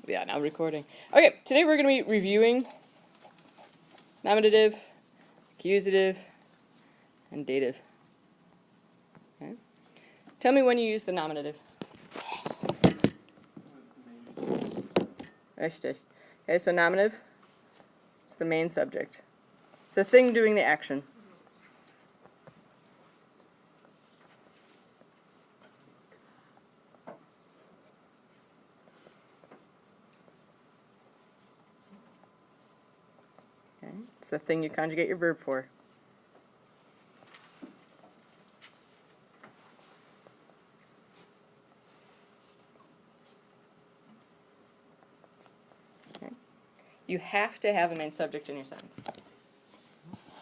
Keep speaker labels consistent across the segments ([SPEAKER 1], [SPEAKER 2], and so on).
[SPEAKER 1] Yeah, now recording. Okay, today we're going to be reviewing nominative, accusative, and dative. Okay. Tell me when you use the nominative. Richtig. Okay, so nominative is the main subject. It's the thing doing the action. Okay. It's the thing you conjugate your verb for. Okay. You have to have a main subject in your sentence.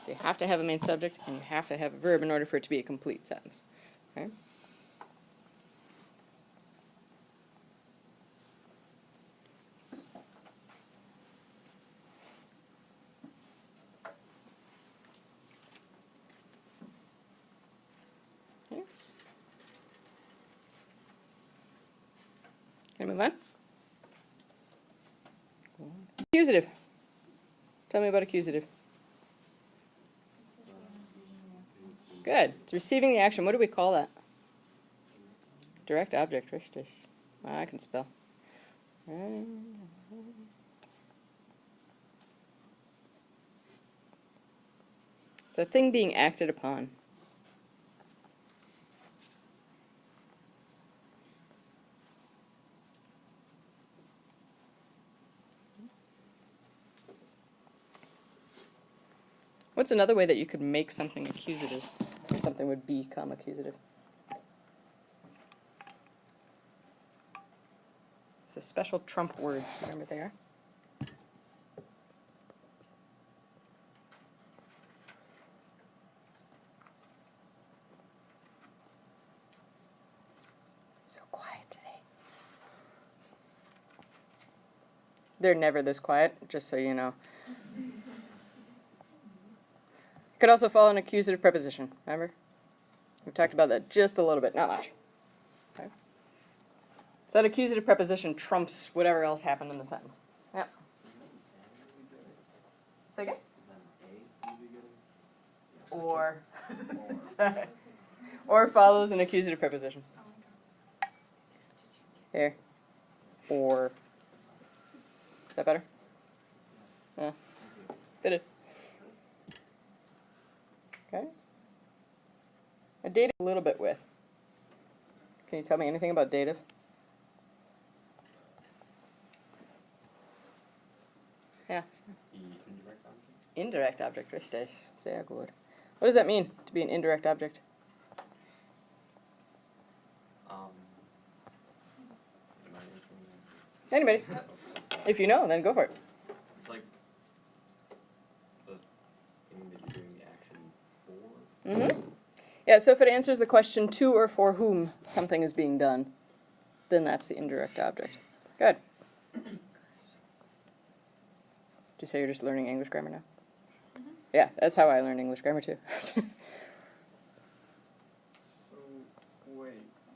[SPEAKER 1] So you have to have a main subject and you have to have a verb in order for it to be a complete sentence. Okay? Okay. Can I move on? Accusative. Tell me about accusative. Good. It's receiving the action. What do we call that? Direct object. Richtig. I can spell. It's a thing being acted upon. What's another way that you could make something accusative? Or something would become accusative? It's the special trump words. Do you remember what they are? So quiet today. They're never this quiet, just so you know. Could also follow an accusative preposition, remember? We've talked about that just a little bit, not much. Okay. So that accusative preposition trumps whatever else happened in the sentence. Yep. Say again? Or. Or follows an accusative preposition. Here. Or. Is that better? Yeah. Did it. Okay. A dative a little bit with. Can you tell me anything about dative? Yeah. Indirect object, richtig. Sehr gut. What does that mean, to be an indirect object? Anybody? If you know, then go for it.
[SPEAKER 2] It's like the thing that you're doing the action for.
[SPEAKER 1] Mm-hmm. Yeah, so if it answers the question to or for whom something is being done, then that's the indirect object. Good. Did you say you're just learning English grammar now? Mm-hmm. Yeah, that's how I learned English grammar too.
[SPEAKER 3] So, wait.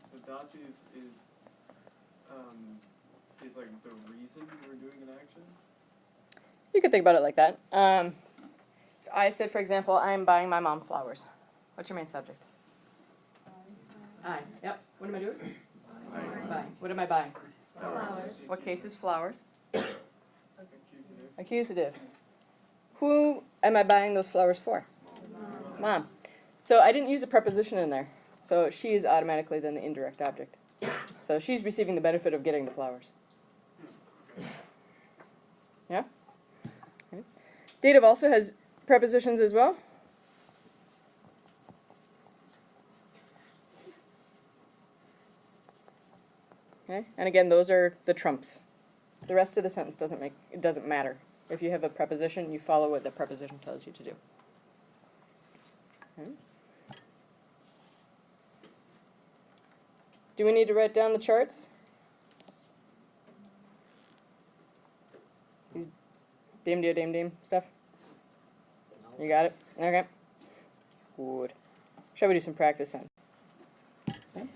[SPEAKER 3] So dative is like the reason we're doing an action?
[SPEAKER 1] You could think about it like that. I said, for example, I'm buying my mom flowers. What's your main subject? I. Yep. What am I doing? Buying. What am I buying?
[SPEAKER 4] Flowers.
[SPEAKER 1] What case is flowers?
[SPEAKER 3] Accusative.
[SPEAKER 1] Accusative. Who am I buying those flowers for? Mom. So I didn't use a preposition in there. So she is automatically then the indirect object. So she's receiving the benefit of getting the flowers. Yeah? Okay. Dative also has prepositions as well. Okay? And again, those are the trumps. The rest of the sentence doesn't matter. If you have a preposition, you follow what the preposition tells you to do. Okay. Do we need to write down the charts? These dim stuff? You got it? Okay. Good. Shall we do some practice then? Okay.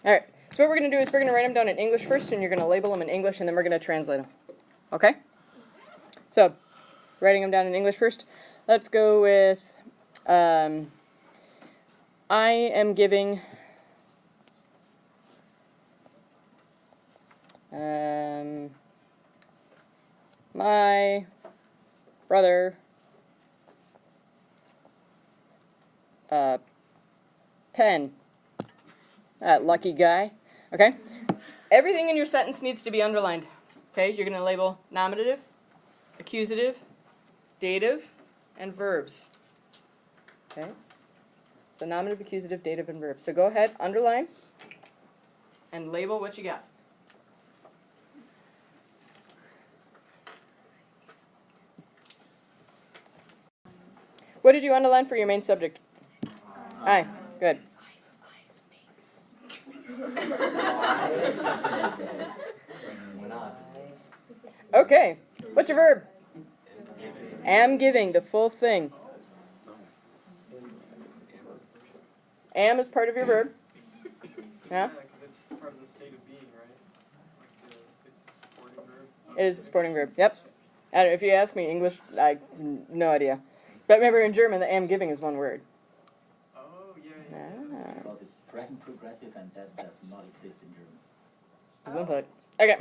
[SPEAKER 1] All right. So what we're going to do is we're going to write them down in English first, and you're going to label them in English, and then we're going to translate them. Okay? So, writing them down in English first. Let's go with, I am giving, my brother a pen. That lucky guy. Okay? Everything in your sentence needs to be underlined. Okay? You're going to label nominative, accusative, dative, and verbs. Okay? So nominative, accusative, dative, and verbs. So go ahead, underline, and label what you got. What did you underline for your main subject? Aye. Good. Okay. What's your verb? Am giving, the full thing. Am is part of your verb. Yeah?
[SPEAKER 3] Yeah, because it's part of the state of being, right? It's a supporting verb.
[SPEAKER 1] It is a supporting verb. Yep. I don't, if you ask me English, I no idea. But remember, in German, the am giving is one word.
[SPEAKER 3] Oh, yeah.
[SPEAKER 1] Ah.
[SPEAKER 4] Because it's present progressive and that does not exist in German.
[SPEAKER 1] Gesundheit. Okay.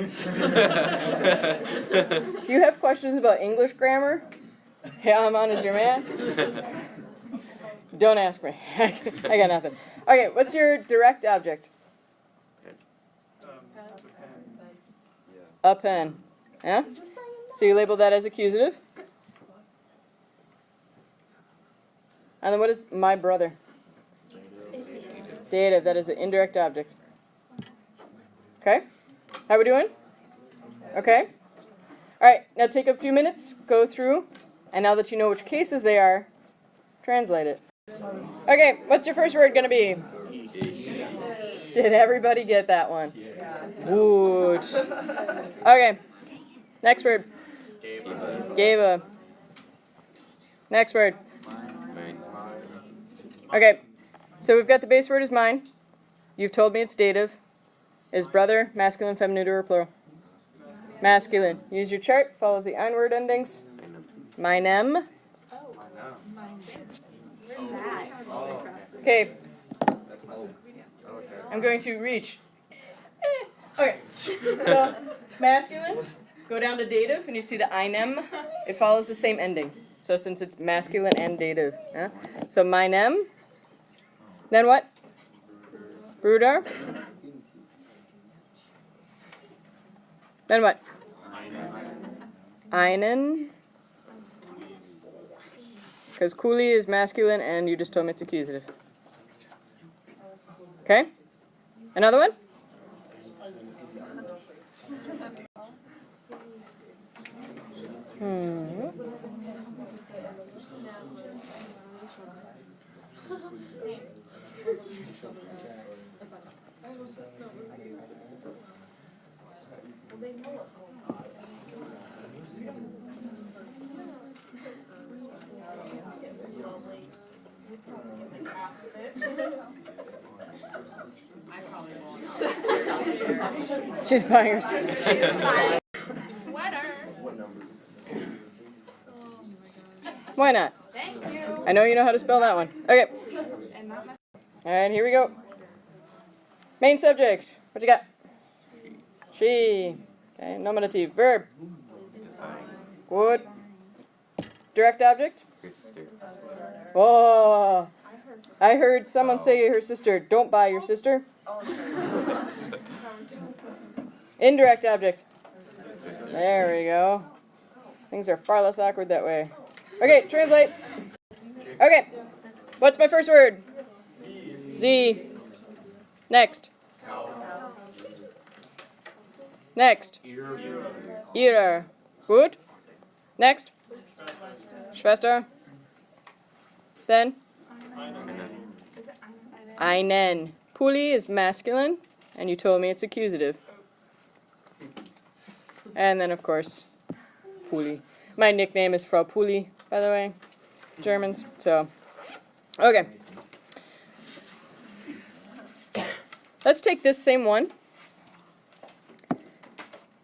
[SPEAKER 1] If you have questions about English grammar, yeah, I'm on as your man. Don't ask me. I got nothing. Okay, what's your direct object?
[SPEAKER 3] The pen.
[SPEAKER 1] A pen. Yeah? So you label that as accusative. And then what is my brother? Dative. That is the indirect object. Okay? How we doing? Okay? Alright, now take a few minutes, go through, and now that you know which cases they are, translate it. Okay, what's your first word going to be? Did everybody get that one? Good. Okay, next word. Gave. Next word. Okay, so we've got the base word is mine. You've told me it's dative. Is brother masculine, feminine, neuter, or plural? Masculine. Use your chart. Follows the ein word endings. Meinem. Okay. I'm going to reach. Okay. So masculine. Go down to dative, and you see the einem. It follows the same ending. So since it's masculine and dative. Yeah? So meinem. Then what? Bruder. Then what? Einen. Because Kuli is masculine and you just told me it's accusative. Okay? Another one? She's buying her. Why not?
[SPEAKER 5] Thank you.
[SPEAKER 1] I know you know how to spell that one. Okay. And here we go. Main subject. What you got? She. Okay, nominative. Verb. Good. Direct object. Oh. I heard someone say her sister. Don't buy your sister. Indirect object. There we go. Things are far less awkward that way. Okay, translate. Okay. What's my first word? Z. Next. Next. Ihrer. Good. Next. Schwester. Then. Einen. Puli is masculine, and you told me it's accusative. And then, of course, Puli. My nickname is Frau Puli, by the way, Germans. So, okay. Let's let's take this same one.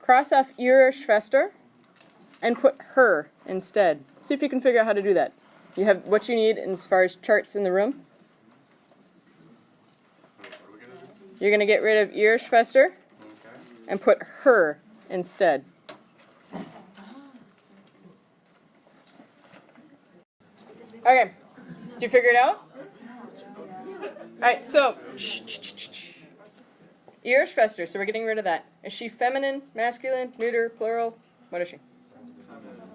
[SPEAKER 1] Cross off ihre Schwester and put her instead. See if you can figure out how to do that. You have what you need as far as charts in the room. You're going to get rid of ihre Schwester and put her instead. Okay, did you figure it out? Alright, so, ihre Schwester, so we're getting rid of that. Is she feminine, masculine, neuter, plural? What is she?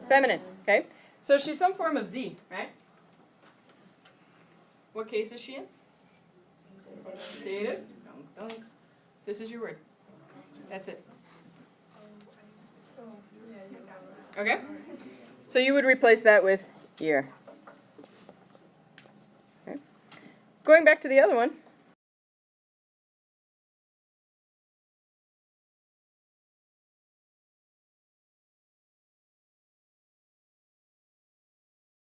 [SPEAKER 1] Feminine, okay. So she's some form of Z, right? What case is she in? Dative. Dunk, dunk. This is your word. That's it. Okay? So you would replace that with ihr. Okay. Going back to the other one.